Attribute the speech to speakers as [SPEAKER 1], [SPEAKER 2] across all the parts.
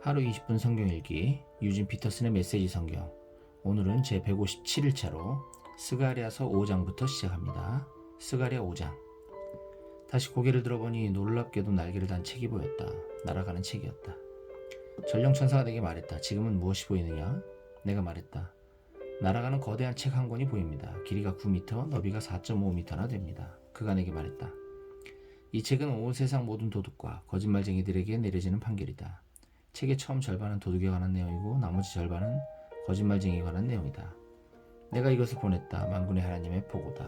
[SPEAKER 1] 하루 20분 성경 읽기 유진 피터슨의 메시지 성경. 오늘은 제 157일차로 스가랴서 5장부터 시작합니다. 스가랴 5장. 다시 고개를 들어보니 놀랍게도 날개를 단 책이 보였다. 날아가는 책이었다. 전령천사가 내게 말했다. 지금은 무엇이 보이느냐? 내가 말했다. 날아가는 거대한 책 한 권이 보입니다. 길이가 9m, 너비가 4.5m나 됩니다. 그가 내게 말했다. 이 책은 온 세상 모든 도둑과 거짓말쟁이들에게 내려지는 판결이다. 책의 처음 절반은 도둑에 관한 내용이고 나머지 절반은 거짓말쟁이에 관한 내용이다. 내가 이것을 보냈다. 만군의 하나님의 보고다.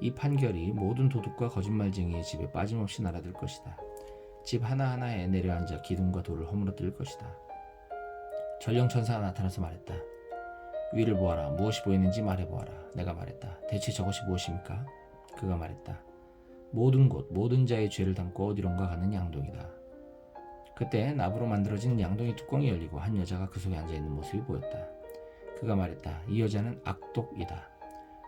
[SPEAKER 1] 이 판결이 모든 도둑과 거짓말쟁이의 집에 빠짐없이 날아들 것이다. 집 하나하나에 내려앉아 기둥과 돌을 허물어뜨릴 것이다. 전령천사가 나타나서 말했다. 위를 보아라. 무엇이 보이는지 말해보아라. 내가 말했다. 대체 저것이 무엇입니까? 그가 말했다. 모든 곳, 모든 자의 죄를 담고 어디론가 가는 양동이다. 그때 나무로 만들어진 양동이 뚜껑이 열리고 한 여자가 그 속에 앉아있는 모습이 보였다. 그가 말했다. 이 여자는 악독이다.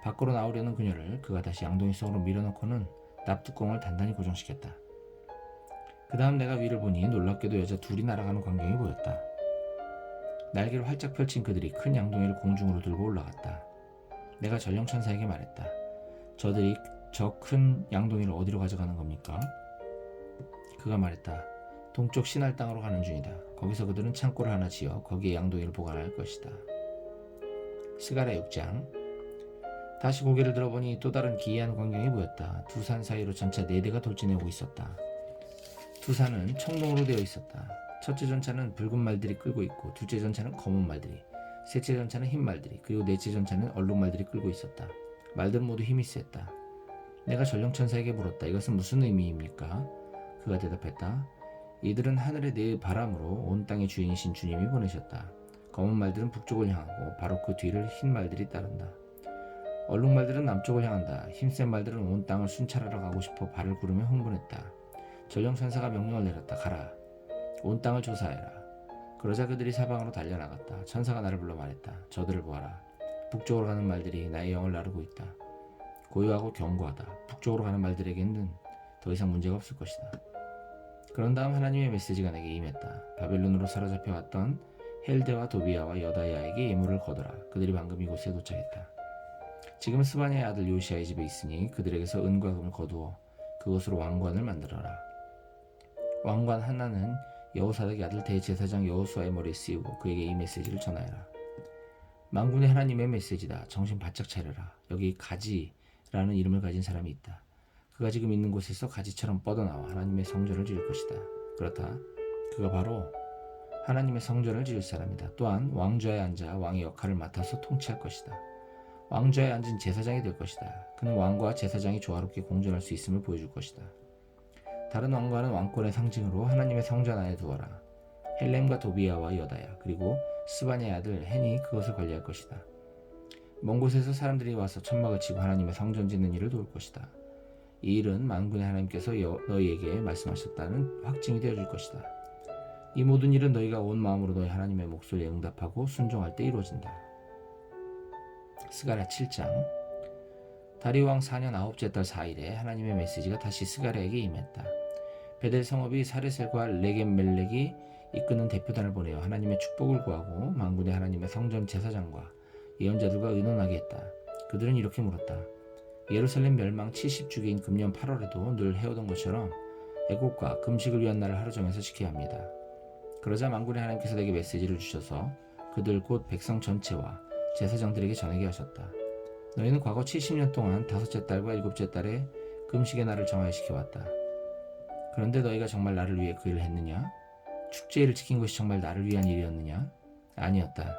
[SPEAKER 1] 밖으로 나오려는 그녀를 그가 다시 양동이 속으로 밀어넣고는 납뚜껑을 단단히 고정시켰다. 그 다음 내가 위를 보니 놀랍게도 여자 둘이 날아가는 광경이 보였다. 날개를 활짝 펼친 그들이 큰 양동이를 공중으로 들고 올라갔다. 내가 전령천사에게 말했다. 저들이 저 큰 양동이를 어디로 가져가는 겁니까? 그가 말했다. 동쪽 시날 땅으로 가는 중이다. 거기서 그들은 창고를 하나 지어 거기에 양동이를 보관할 것이다. 스가랴 6장. 다시 고개를 들어보니 또 다른 기이한 광경이 보였다. 두 산 사이로 전차 4대가 돌진해 오고 있었다. 두 산은 청동으로 되어 있었다. 첫째 전차는 붉은 말들이 끌고 있고 둘째 전차는 검은 말들이, 셋째 전차는 흰 말들이, 그리고 넷째 전차는 얼룩 말들이 끌고 있었다. 말들은 모두 힘이 셌다. 내가 전령천사에게 물었다. 이것은 무슨 의미입니까? 그가 대답했다. 이들은 하늘의 네 바람으로 온 땅의 주인이신 주님이 보내셨다. 검은 말들은 북쪽을 향하고 바로 그 뒤를 흰 말들이 따른다. 얼룩 말들은 남쪽을 향한다. 힘센 말들은 온 땅을 순찰하러 가고 싶어 발을 구르며 흥분했다. 전령천사가 명령을 내렸다. 가라. 온 땅을 조사해라. 그러자 그들이 사방으로 달려나갔다. 천사가 나를 불러 말했다. 저들을 보아라. 북쪽으로 가는 말들이 나의 영을 나르고 있다. 고요하고 견고하다. 북쪽으로 가는 말들에게는 더 이상 문제가 없을 것이다. 그런 다음 하나님의 메시지가 내게 임했다. 바벨론으로 사로잡혀왔던 헬데와 도비아와 여다야에게 예물을 거둬라. 그들이 방금 이곳에 도착했다. 지금 스바냐의 아들 요시아의 집에 있으니 그들에게서 은과 금을 거두어 그곳으로 왕관을 만들어라. 왕관 하나는 여호사닥의 아들 대제사장 여호수아의 머리에 씌우고 그에게 이 메시지를 전하여라. 만군의 하나님의 메시지다. 정신 바짝 차려라. 여기 가지라는 이름을 가진 사람이 있다. 그가 지금 있는 곳에서 가지처럼 뻗어나와 하나님의 성전을 지을 것이다. 그렇다. 그가 바로 하나님의 성전을 지을 사람이다. 또한 왕좌에 앉아 왕의 역할을 맡아서 통치할 것이다. 왕좌에 앉은 제사장이 될 것이다. 그는 왕과 제사장이 조화롭게 공존할 수 있음을 보여줄 것이다. 다른 왕과는 왕권의 상징으로 하나님의 성전 안에 두어라. 헬렘과 도비아와 여다야 그리고 스바냐의 아들 헨이 그것을 관리할 것이다. 먼 곳에서 사람들이 와서 천막을 치고 하나님의 성전 짓는 일을 도울 것이다. 이 일은 만군의 하나님께서 너희에게 말씀하셨다는 확증이 되어줄 것이다. 이 모든 일은 너희가 온 마음으로 너희 하나님의 목소리에 응답하고 순종할 때 이루어진다. 스가랴 7장. 다리오 왕 4년 9째 달 4일에 하나님의 메시지가 다시 스가랴에게 임했다. 베델 성읍이 사레셀과 레겜멜렉이 이끄는 대표단을 보내어 하나님의 축복을 구하고 만군의 하나님의 성전 제사장과 예언자들과 의논하게 했다. 그들은 이렇게 물었다. 예루살렘 멸망 70주기인 금년 8월에도 늘 해오던 것처럼 애곡과 금식을 위한 날을 하루 정해서 지켜야 합니다. 그러자 만군의 하나님께서 내게 메시지를 주셔서 그들 곧 백성 전체와 제사장들에게 전하게 하셨다. 너희는 과거 70년 동안 5째 달과 7째 달에 금식의 날을 정하시켜왔다. 그런데 너희가 정말 나를 위해 그 일을 했느냐? 축제일을 지킨 것이 정말 나를 위한 일이었느냐? 아니었다.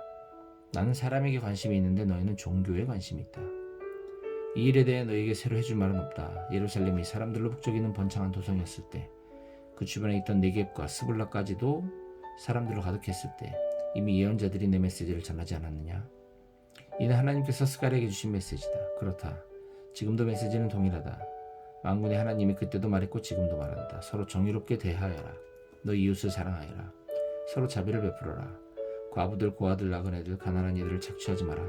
[SPEAKER 1] 나는 사람에게 관심이 있는데 너희는 종교에 관심이 있다. 이 일에 대해 너희에게 새로 해줄 말은 없다. 예루살렘이 사람들로 북적이는 번창한 도성이었을 때, 그 주변에 있던 네겝과 스불라까지도 사람들로 가득했을 때 이미 예언자들이 내 메시지를 전하지 않았느냐? 이는 하나님께서 스가랴에게 주신 메시지다. 그렇다. 지금도 메시지는 동일하다. 만군의 하나님이 그때도 말했고 지금도 말한다. 서로 정의롭게 대하여라. 너 이웃을 사랑하여라. 서로 자비를 베풀어라. 과부들, 고아들, 나그네들, 가난한 이들을 착취하지 마라.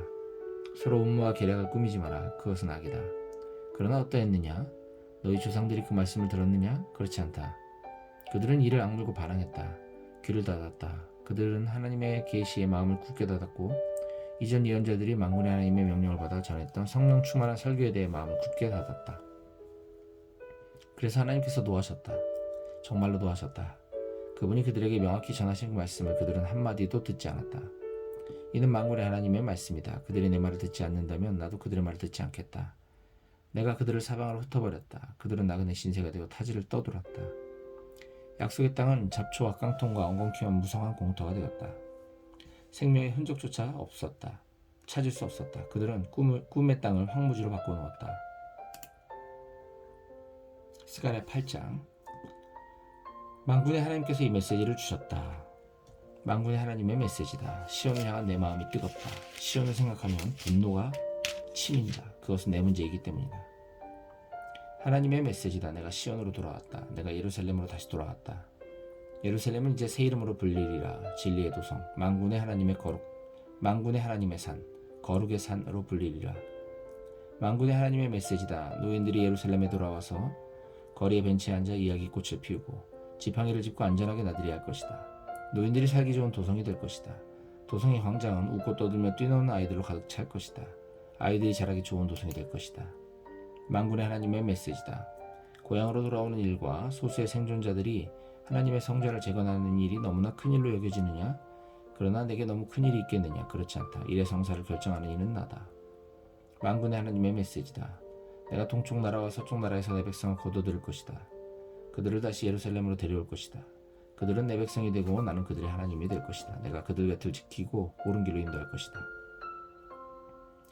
[SPEAKER 1] 서로 음모와 계략을 꾸미지 마라. 그것은 악이다. 그러나 어떠했느냐? 너희 조상들이 그 말씀을 들었느냐? 그렇지 않다. 그들은 이를 악물고 반항했다. 귀를 닫았다. 그들은 하나님의 계시의 마음을 굳게 닫았고 이전 예언자들이 만군의 하나님의 명령을 받아 전했던 성령 충만한 설교에 대해 마음을 굳게 닫았다. 그래서 하나님께서 노하셨다. 정말로 노하셨다. 그분이 그들에게 명확히 전하신 그 말씀을 그들은 한마디도 듣지 않았다. 이는 만군의 하나님의 말씀이다. 그들이 내 말을 듣지 않는다면 나도 그들의 말을 듣지 않겠다. 내가 그들을 사방으로 흩어버렸다. 그들은 나그네 신세가 되어 타지를 떠돌았다. 약속의 땅은 잡초와 깡통과 엉겅퀴한 무성한 공터가 되었다. 생명의 흔적조차 없었다. 찾을 수 없었다. 그들은 꿈의 땅을 황무지로 바꿔놓았다. 스가랴 8장. 만군의 하나님께서 이 메시지를 주셨다. 만군의 하나님의 메시지다. 시온을 향한 내 마음이 뜨겁다. 시온을 생각하면 분노가 치민다. 그것은 내 문제이기 때문이다. 하나님의 메시지다. 내가 시온으로 돌아왔다. 내가 예루살렘으로 다시 돌아왔다. 예루살렘은 이제 새 이름으로 불리리라. 진리의 도성, 만군의 하나님의 거룩, 만군의 하나님의 산, 거룩의 산으로 불리리라. 만군의 하나님의 메시지다. 노인들이 예루살렘에 돌아와서 거리에 벤치에 앉아 이야기꽃을 피우고 지팡이를 짚고 안전하게 나들이할 것이다. 노인들이 살기 좋은 도성이 될 것이다. 도성의 광장은 웃고 떠들며 뛰노는 아이들로 가득 찰 것이다. 아이들이 자라기 좋은 도성이 될 것이다. 만군의 하나님의 메시지다. 고향으로 돌아오는 일과 소수의 생존자들이 하나님의 성전을 재건하는 일이 너무나 큰 일로 여겨지느냐? 그러나 내게 너무 큰 일이 있겠느냐? 그렇지 않다. 일의 성사를 결정하는 이는 나다. 만군의 하나님의 메시지다. 내가 동쪽 나라와 서쪽 나라에서 내 백성을 거둬들일 것이다. 그들을 다시 예루살렘으로 데려올 것이다. 그들은 내 백성이 되고 나는 그들의 하나님이 될 것이다. 내가 그들 곁을 지키고 옳은 길로 인도할 것이다.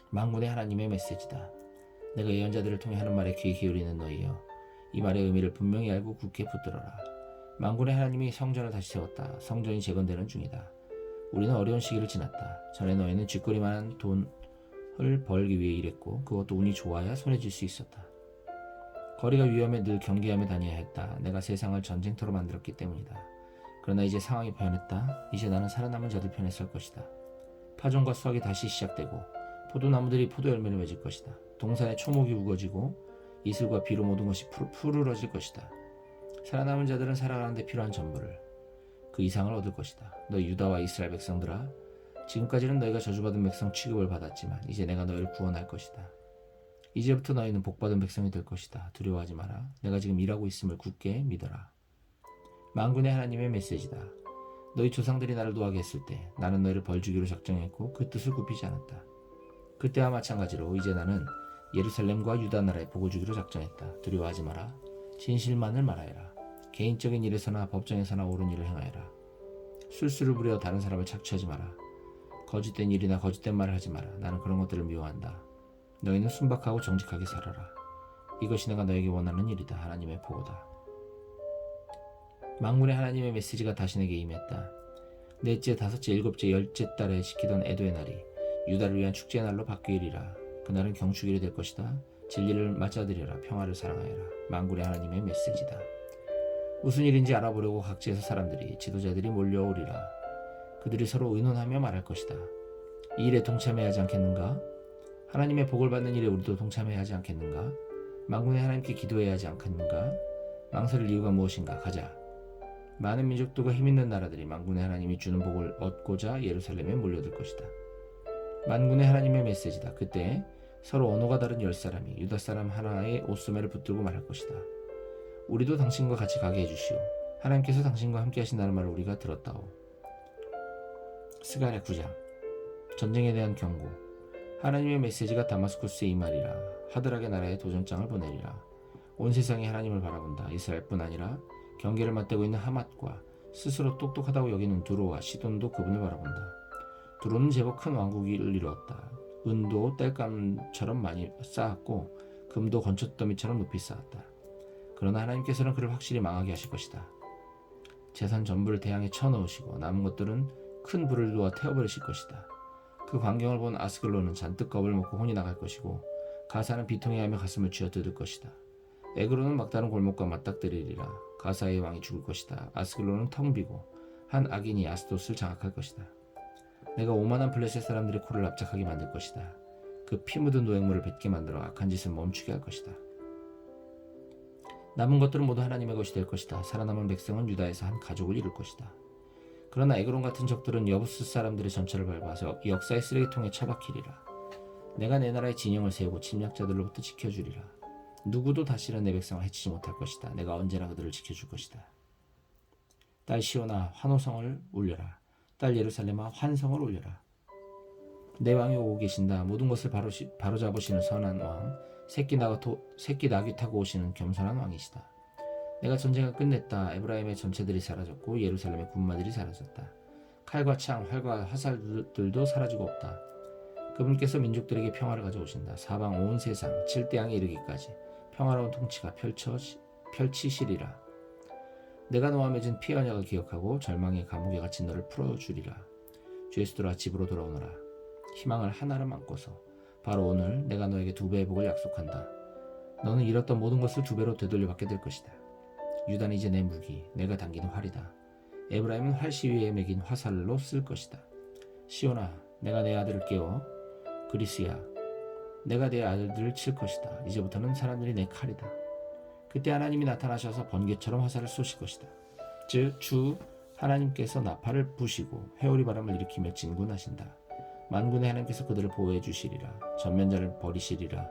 [SPEAKER 1] 만군의 하나님의 메시지다. 내가 예언자들을 통해 하는 말에 귀 기울이는 너희여, 이 말의 의미를 분명히 알고 굳게 붙들어라. 만군의 하나님이 성전을 다시 세웠다. 성전이 재건되는 중이다. 우리는 어려운 시기를 지났다. 전에 너희는 쥐꼬리만한 돈을 벌기 위해 일했고 그것도 운이 좋아야 손에 쥘 수 있었다. 거리가 위험해 늘 경계하며 다녀야 했다. 내가 세상을 전쟁터로 만들었기 때문이다. 그러나 이제 상황이 변했다. 이제 나는 살아남은 자들 편에 설 것이다. 파종과 수확이 다시 시작되고 포도나무들이 포도열매를 맺을 것이다. 동산의 초목이 우거지고 이슬과 비로 모든 것이 푸르러질 것이다. 살아남은 자들은 살아가는 데 필요한 전부를, 그 이상을 얻을 것이다. 너희 유다와 이스라엘 백성들아, 지금까지는 너희가 저주받은 백성 취급을 받았지만 이제 내가 너희를 구원할 것이다. 이제부터 너희는 복받은 백성이 될 것이다. 두려워하지 마라. 내가 지금 일하고 있음을 굳게 믿어라. 만군의 하나님의 메시지다. 너희 조상들이 나를 노하게 했을 때 나는 너희를 벌주기로 작정했고 그 뜻을 굽히지 않았다. 그때와 마찬가지로 이제 나는 예루살렘과 유다 나라에 복을 주기로 작정했다. 두려워하지 마라. 진실만을 말하여라. 개인적인 일에서나 법정에서나 옳은 일을 행하여라. 술수를 부려 다른 사람을 착취하지 마라. 거짓된 일이나 거짓된 말을 하지 마라. 나는 그런 것들을 미워한다. 너희는 순박하고 정직하게 살아라. 이것이 내가 너에게 원하는 일이다. 하나님의 보고다. 만군의 하나님의 메시지가 다시 내게 임했다. 넷째, 다섯째, 일곱째, 열째 달에 지키던 애도의 날이 유다를 위한 축제의 날로 바뀌리라. 그날은 경축일이 될 것이다. 진리를 맞아들여라. 평화를 사랑하여라. 만군의 하나님의 메시지다. 무슨 일인지 알아보려고 각지에서 사람들이, 지도자들이 몰려오리라. 그들이 서로 의논하며 말할 것이다. 이 일에 동참해야 하지 않겠는가? 하나님의 복을 받는 일에 우리도 동참해야 하지 않겠는가? 만군의 하나님께 기도해야 하지 않겠는가? 망설일 이유가 무엇인가? 가자. 많은 민족들과 힘있는 나라들이 만군의 하나님이 주는 복을 얻고자 예루살렘에 몰려들 것이다. 만군의 하나님의 메시지다. 그때 서로 언어가 다른 10사람이 유다 사람 하나의 옷소매를 붙들고 말할 것이다. 우리도 당신과 같이 가게 해주시오. 하나님께서 당신과 함께 하신다는 말을 우리가 들었다오. 스가랴 9장. 전쟁에 대한 경고. 하나님의 메시지가 다마스쿠스에 임하리라. 하드락의 나라에 도전장을 보내리라. 온 세상이 하나님을 바라본다. 이스라엘뿐 아니라 경계를 맞대고 있는 하맛과 스스로 똑똑하다고 여기는 두로와 시돈도 그분을 바라본다. 두로는 제법 큰 왕국을 이루었다. 은도 땔감처럼 많이 쌓았고 금도 건초더미처럼 높이 쌓았다. 그러나 하나님께서는 그를 확실히 망하게 하실 것이다. 재산 전부를 태양에 쳐넣으시고 남은 것들은 큰 불을 놓아 태워버리실 것이다. 그 광경을 본 아스글론은 잔뜩 겁을 먹고 혼이 나갈 것이고 가사는 비통해하며 가슴을 쥐어뜯을 것이다. 에그로는 막다른 골목과 맞닥뜨리리라. 가사의 왕이 죽을 것이다. 아스글론은 텅 비고 한 악인이 아스돗을 장악할 것이다. 내가 오만한 블레셋 사람들의 코를 납작하게 만들 것이다. 그 피 묻은 노획물을 뱉게 만들어 악한 짓을 멈추게 할 것이다. 남은 것들은 모두 하나님의 것이 될 것이다. 살아남은 백성은 유다에서 한 가족을 이룰 것이다. 그러나 에그론 같은 적들은 여부스 사람들의 전철을 밟아서 역사의 쓰레기통에 처박히리라. 내가 내 나라의 진영을 세우고 침략자들로부터 지켜주리라. 누구도 다시는 내 백성을 해치지 못할 것이다. 내가 언제나 그들을 지켜줄 것이다. 딸 시온아 환호성을 울려라. 딸 예루살렘아 환성을 울려라. 내 왕이 오고 계신다. 모든 것을 바로잡으시는 선한 왕, 새끼 낙이 타고 오시는 겸손한 왕이시다. 내가 전쟁을 끝냈다. 에브라임의 전체들이 사라졌고 예루살렘의 군마들이 사라졌다. 칼과 창, 활과 화살들도 사라지고 없다. 그분께서 민족들에게 평화를 가져오신다. 사방 온 세상, 칠대양에 이르기까지 평화로운 통치가 펼치시리라. 내가 너와 맺은 피 언약을 기억하고 절망의 감옥에 갇힌 너를 풀어주리라. 주에서 돌아 집으로 돌아오너라. 희망을 하나로 안고서 바로 오늘 내가 너에게 2배의 복을 약속한다. 너는 잃었던 모든 것을 2배로 되돌려받게 될 것이다. 유다는 이제 내 무기, 내가 당기는 활이다. 에브라임은 활시 위에 매긴 화살로 쓸 것이다. 시온아, 내가 내 아들을 깨워. 그리스야, 내가 내 아들들을 칠 것이다. 이제부터는 사람들이 내 칼이다. 그때 하나님이 나타나셔서 번개처럼 화살을 쏘실 것이다. 즉 주 하나님께서 나팔을 부시고 회오리 바람을 일으키며 진군하신다. 만군의 하나님께서 그들을 보호해 주시리라. 전면자를 버리시리라.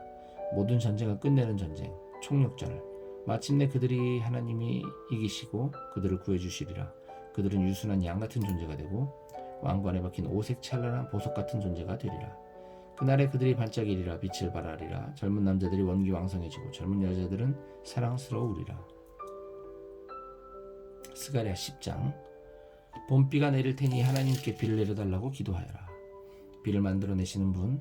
[SPEAKER 1] 모든 전쟁을 끝내는 전쟁, 총력전을 마침내 그들이 하나님이 이기시고 그들을 구해 주시리라. 그들은 유순한 양 같은 존재가 되고 왕관에 박힌 오색 찬란한 보석 같은 존재가 되리라. 그날에 그들이 반짝이리라. 빛을 발하리라. 젊은 남자들이 원기왕성해지고 젊은 여자들은 사랑스러우리라. 스가랴 10장. 봄비가 내릴 테니 하나님께 비를 내려달라고 기도하여라. 비를 만들어내시는 분,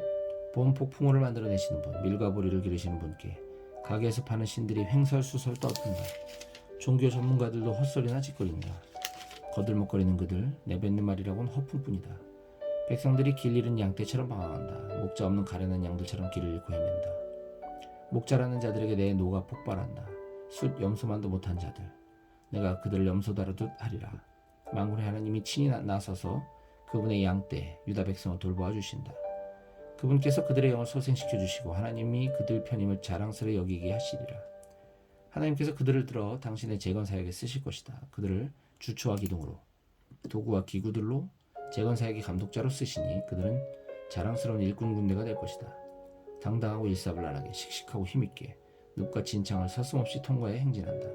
[SPEAKER 1] 봄 폭풍우를 만들어내시는 분, 밀과 보리를 기르시는 분께 가게에서 파는 신들이 횡설수설 떠든다. 종교 전문가들도 헛소리나 짓거린다. 거들먹거리는 그들, 내뱉는 말이라고는 허풍뿐이다. 백성들이 길 잃은 양떼처럼 방황한다. 목자 없는 가련한 양들처럼 길을 잃고 헤맨다. 목자라는 자들에게 내 노가 폭발한다. 숫 염소만도 못한 자들, 내가 그들을 염소 다루듯 하리라. 만군의 하나님이 친히 나서서 그분의 양떼 유다 백성을 돌보아 주신다. 그분께서 그들의 영을 소생시켜 주시고 하나님이 그들 편임을 자랑스레 여기게 하시리라. 하나님께서 그들을 들어 당신의 재건 사역에 쓰실 것이다. 그들을 주초와 기둥으로 도구와 기구들로 재건 사역의 감독자로 쓰시니 그들은 자랑스러운 일꾼 군대가 될 것이다. 당당하고 일사불란하게 씩씩하고 힘있게 늪과 진창을 서슴없이 통과해 행진한다.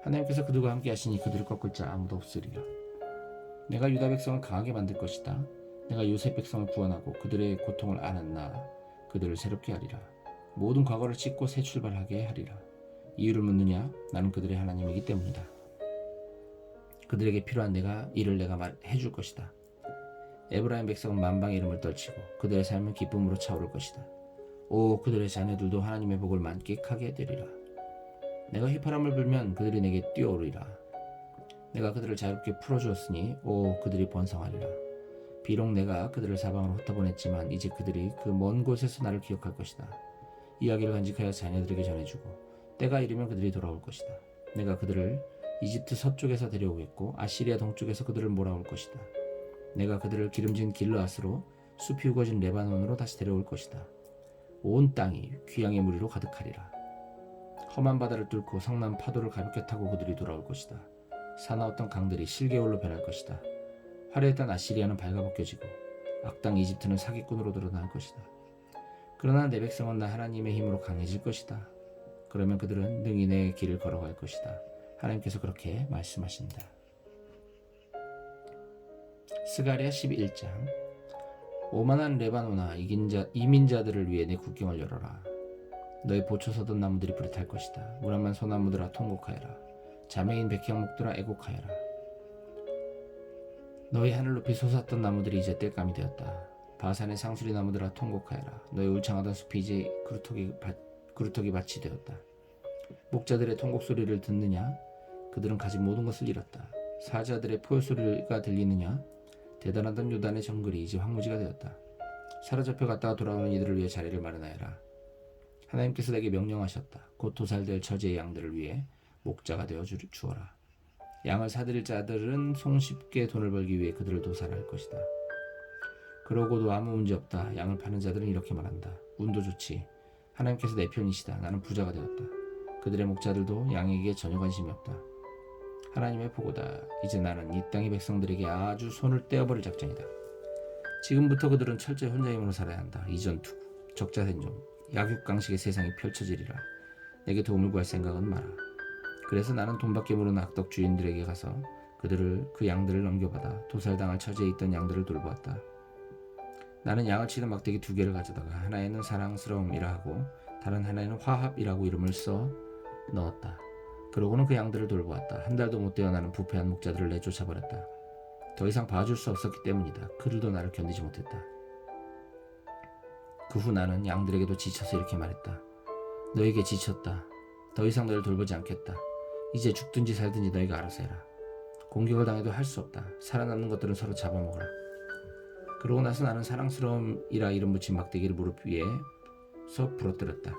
[SPEAKER 1] 하나님께서 그들과 함께 하시니 그들을 꺾을 자 아무도 없으리라. 내가 유다 백성을 강하게 만들 것이다. 내가 요셉 백성을 구원하고 그들의 고통을 아는 나 그들을 새롭게 하리라. 모든 과거를 찢고 새 출발하게 하리라. 이유를 묻느냐? 나는 그들의 하나님이기 때문이다. 그들에게 필요한 일을 내가 해줄 것이다. 에브라임 백성은 만방의 이름을 떨치고 그들의 삶은 기쁨으로 차오를 것이다. 오, 그들의 자녀들도 하나님의 복을 만끽하게 되리라. 내가 휘파람을 불면 그들이 내게 뛰어오르리라. 내가 그들을 자유롭게 풀어주었으니 오, 그들이 번성하리라. 비록 내가 그들을 사방으로 흩어보냈지만 이제 그들이 그 먼 곳에서 나를 기억할 것이다. 이야기를 간직하여 자녀들에게 전해주고 때가 이르면 그들이 돌아올 것이다. 내가 그들을 이집트 서쪽에서 데려오겠고 아시리아 동쪽에서 그들을 몰아올 것이다. 내가 그들을 기름진 길르앗으로 숲이 우거진 레바논으로 다시 데려올 것이다. 온 땅이 귀양의 무리로 가득하리라. 험한 바다를 뚫고 성난 파도를 가볍게 타고 그들이 돌아올 것이다. 사나웠던 강들이 실개울로 변할 것이다. 화려했던 아시리아는 발가벗겨지고 악당 이집트는 사기꾼으로 드러날 것이다. 그러나 내 백성은 나 하나님의 힘으로 강해질 것이다. 그러면 그들은 능히 내 길을 걸어갈 것이다. 하나님께서 그렇게 말씀하신다. 스가랴 11장. 오만한 레바논아, 이민 자들을 위해 내 국경을 열어라. 너의 보초 서던 나무들이 불에 탈 것이다. 무람한 소나무들아 통곡하여라. 자매인 백향목들아 애곡하여라. 너의 하늘 높이 솟았던 나무들이 이제 땔감이 되었다. 바산의 상수리 나무들아 통곡하여라. 너의 울창하던 숲이 이제 그루터기 밭이 되었다. 목자들의 통곡 소리를 듣느냐? 그들은 가진 모든 것을 잃었다. 사자들의 포효 소리가 들리느냐? 대단하던 요단의 정글이 이제 황무지가 되었다. 사로잡혀 갔다가 돌아오는 이들을 위해 자리를 마련하여라. 하나님께서 내게 명령하셨다. 곧 도살될 처지의 양들을 위해 목자가 되어 주어라. 양을 사들일 자들은 손쉽게 돈을 벌기 위해 그들을 도살할 것이다. 그러고도 아무 문제 없다. 양을 파는 자들은 이렇게 말한다. 운도 좋지. 하나님께서 내 편이시다. 나는 부자가 되었다. 그들의 목자들도 양에게 전혀 관심이 없다. 하나님의 보고다. 이제 나는 이 땅의 백성들에게 아주 손을 떼어버릴 작정이다. 지금부터 그들은 철저히 혼자 힘으로 살아야 한다. 이전투 적자생존 약육강식의 세상이 펼쳐지리라. 내게 도움을 구할 생각은 마라. 그래서 나는 돈밖에 모르는 악덕 주인들에게 가서 그 양들을 넘겨받아 도살당할 처지에 있던 양들을 돌보았다. 나는 양을 치는 막대기 2개를 가져다가 하나에는 사랑스러움이라 하고 다른 하나에는 화합이라고 이름을 써 넣었다. 그러고는 그 양들을 돌보았다. 한 달도 못 되어 나는 부패한 목자들을 내쫓아버렸다. 더 이상 봐줄 수 없었기 때문이다. 그들도 나를 견디지 못했다. 그 후 나는 양들에게도 지쳐서 이렇게 말했다. 너에게 지쳤다. 더 이상 너를 돌보지 않겠다. 이제 죽든지 살든지 너희가 알아서 해라. 공격을 당해도 할 수 없다. 살아남는 것들은 서로 잡아먹어라. 그러고 나서 나는 사랑스러움이라 이름 붙인 막대기를 무릎 위에서 부러뜨렸다.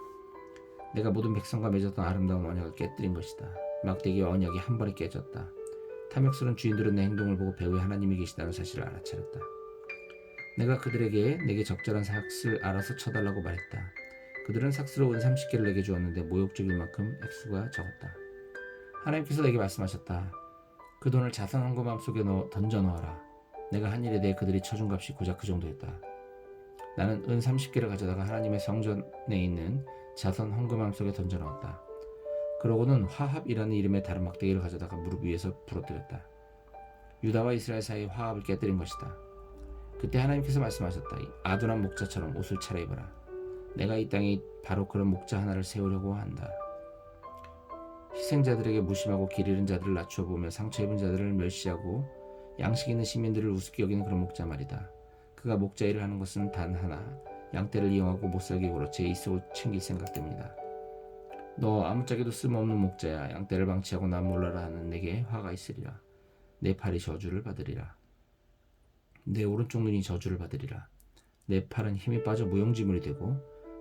[SPEAKER 1] 내가 모든 백성과 맺었던 아름다운 언약을 깨뜨린 것이다. 막대기와 언약이 한 번에 깨졌다. 탐욕스러운 주인들은 내 행동을 보고 배후에 하나님이 계시다는 사실을 알아차렸다. 내가 그들에게 내게 적절한 삭을 알아서 쳐달라고 말했다. 그들은 삭스로 은 30개를 내게 주었는데 모욕적일 만큼 액수가 적었다. 하나님께서 내게 말씀하셨다. 그 돈을 자선 헌금함 속에 던져 넣어라. 내가 한 일에 대해 그들이 쳐준 값이 고작 그 정도였다. 나는 은 30개를 가져다가 하나님의 성전에 있는 자선 헌금함 속에 던져 넣었다. 그러고는 화합이라는 이름의 다른 막대기를 가져다가 무릎 위에서 부러뜨렸다. 유다와 이스라엘 사이의 화합을 깨뜨린 것이다. 그때 하나님께서 말씀하셨다. 아둔한 목자처럼 옷을 차려입어라. 내가 이 땅에 바로 그런 목자 하나를 세우려고 한다. 희생자들에게 무심하고 길 잃은 자들을 낮춰보며 상처 입은 자들을 멸시하고 양식 있는 시민들을 우습게 여기는 그런 목자 말이다. 그가 목자 일을 하는 것은 단 하나, 양떼를 이용하고 못살게 굴어 제 이속을 챙길 생각 때문이다. 너 아무짝에도 쓸모없는 목자야. 양떼를 방치하고 난 몰라라 하는 내게 화가 있으리라. 내 팔이 저주를 받으리라. 내 오른쪽 눈이 저주를 받으리라. 내 팔은 힘이 빠져 무용지물이 되고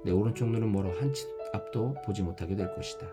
[SPEAKER 1] 내 오른쪽 눈은 멀어 한 치 앞도 보지 못하게 될 것이다.